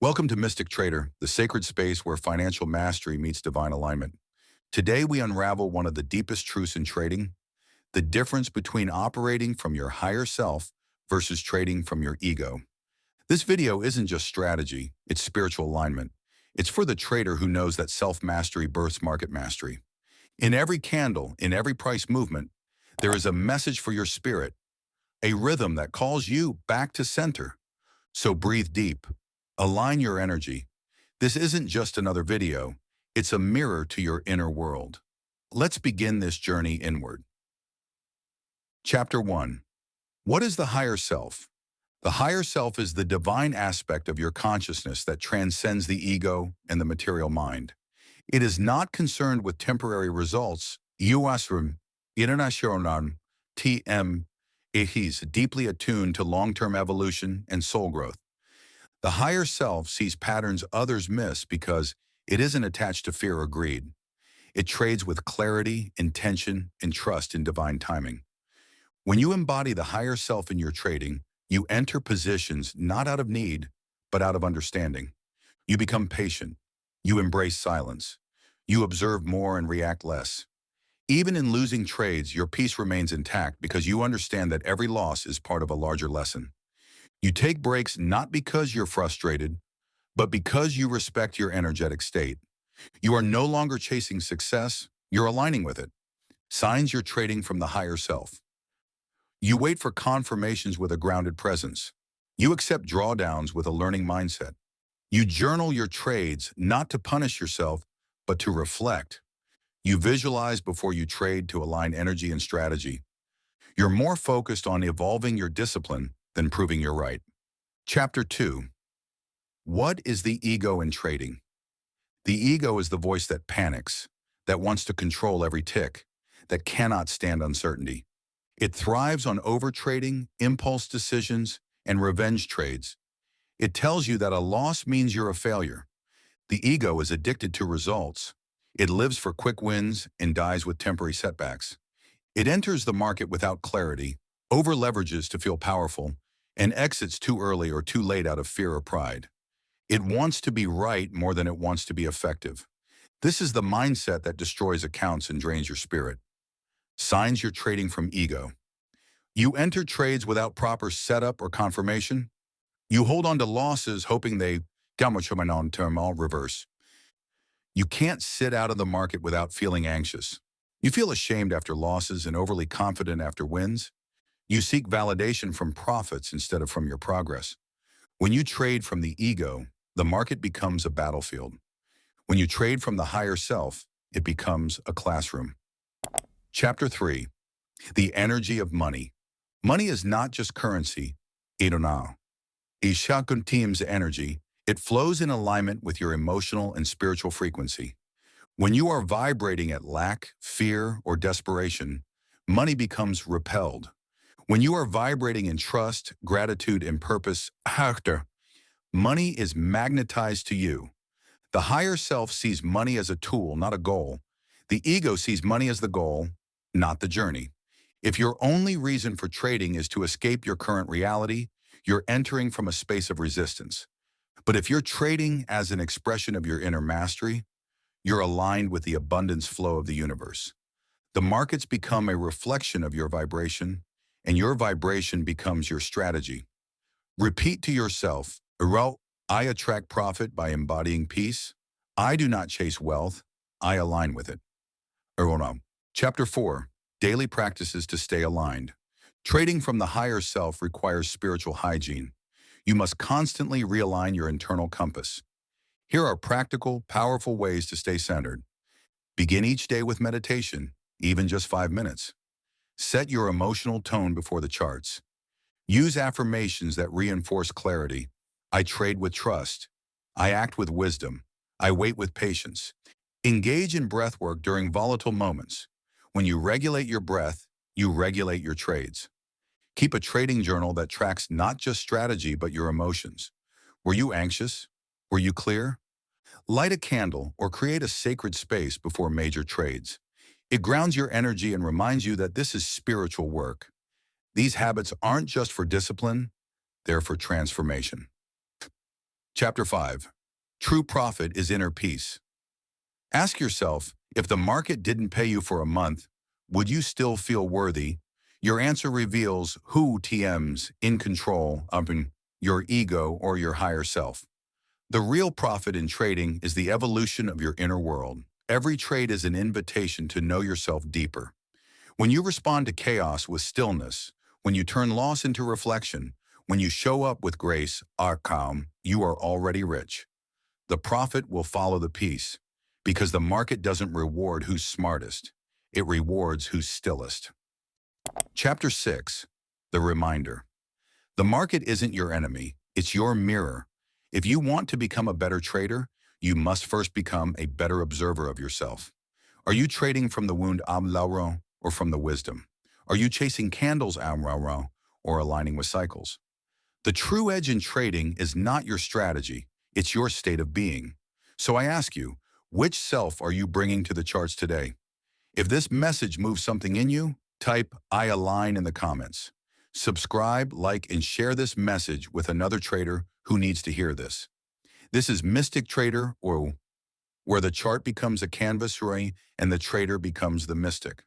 Welcome to Mystic Trader, the sacred space where financial mastery meets divine alignment. Today, we unravel one of the deepest truths in trading, the difference between operating from your higher self versus trading from your ego. This video isn't just strategy, it's spiritual alignment. It's for the trader who knows that self-mastery births market mastery. In every candle, in every price movement, there is a message for your spirit, a rhythm that calls you back to center. So breathe deep. Align your energy. This isn't just another video. It's a mirror to your inner world. Let's begin this journey inward. Chapter 1. What is the higher self? The higher self is the divine aspect of your consciousness that transcends the ego and the material mind. It is not concerned with temporary results. USRM, International TM, it is deeply attuned to long-term evolution and soul growth. The higher self sees patterns others miss because it isn't attached to fear or greed. It trades with clarity, intention, and trust in divine timing. When you embody the higher self in your trading, you enter positions not out of need, but out of understanding. You become patient. You embrace silence. You observe more and react less. Even in losing trades, your peace remains intact because you understand that every loss is part of a larger lesson. You take breaks not because you're frustrated, but because you respect your energetic state. You are no longer chasing success, you're aligning with it. Signs you're trading from the higher self. You wait for confirmations with a grounded presence. You accept drawdowns with a learning mindset. You journal your trades not to punish yourself, but to reflect. You visualize before you trade to align energy and strategy. You're more focused on evolving your discipline than proving you're right. Chapter 2. What is the ego in trading? The ego is the voice that panics, that wants to control every tick, that cannot stand uncertainty. It thrives on overtrading, impulse decisions, and revenge trades. It tells you that a loss means you're a failure. The ego is addicted to results. It lives for quick wins and dies with temporary setbacks. It enters the market without clarity, over-leverages to feel powerful, and exits too early or too late out of fear or pride. It wants to be right more than it wants to be effective. This is the mindset that destroys accounts and drains your spirit. Signs you're trading from ego. You enter trades without proper setup or confirmation. You hold on to losses hoping they all reverse. You can't sit out of the market without feeling anxious. You feel ashamed after losses and overly confident after wins. You seek validation from profits instead of from your progress. When you trade from the ego, the market becomes a battlefield. When you trade from the higher self, it becomes a classroom. Chapter 3. The energy of money. Money is not just currency. Idonao. Ishakuntim's energy. It flows in alignment with your emotional and spiritual frequency. When you are vibrating at lack, fear, or desperation, money becomes repelled. When you are vibrating in trust, gratitude, and purpose, money is magnetized to you. The higher self sees money as a tool, not a goal. The ego sees money as the goal, not the journey. If your only reason for trading is to escape your current reality, you're entering from a space of resistance. But if you're trading as an expression of your inner mastery, you're aligned with the abundance flow of the universe. The markets become a reflection of your vibration, and your vibration becomes your strategy. Repeat to yourself, I attract profit by embodying peace. I do not chase wealth. I align with it. Chapter 4. Daily practices to stay aligned. Trading from the higher self requires spiritual hygiene. You must constantly realign your internal compass. Here are practical, powerful ways to stay centered. Begin each day with meditation, even just 5 minutes. Set your emotional tone before the charts. Use affirmations that reinforce clarity. I trade with trust. I act with wisdom. I wait with patience. Engage in breath work during volatile moments. When you regulate your breath, you regulate your trades. Keep a trading journal that tracks not just strategy but your emotions. Were you anxious? Were you clear? Light a candle or create a sacred space before major trades. It grounds your energy and reminds you that this is spiritual work. These habits aren't just for discipline, they're for transformation. Chapter 5. True profit is inner peace. Ask yourself, if the market didn't pay you for a month, would you still feel worthy? Your answer reveals who TM's in control of your ego or your higher self. The real profit in trading is the evolution of your inner world. Every trade is an invitation to know yourself deeper. When you respond to chaos with stillness, when you turn loss into reflection, when you show up with grace, are calm, you are already rich. The profit will follow the peace, because the market doesn't reward who's smartest. It rewards who's stillest. Chapter 6. The Reminder. The market isn't your enemy, it's your mirror. If you want to become a better trader, you must first become a better observer of yourself. Are you trading from the wound Lauro or from the wisdom? Are you chasing candles Lauro or aligning with cycles? The true edge in trading is not your strategy, it's your state of being. So I ask you, which self are you bringing to the charts today? If this message moves something in you, type "I align" in the comments. Subscribe, like, and share this message with another trader who needs to hear this. This is Mystic Trader, or where the chart becomes a canvas, and the trader becomes the mystic.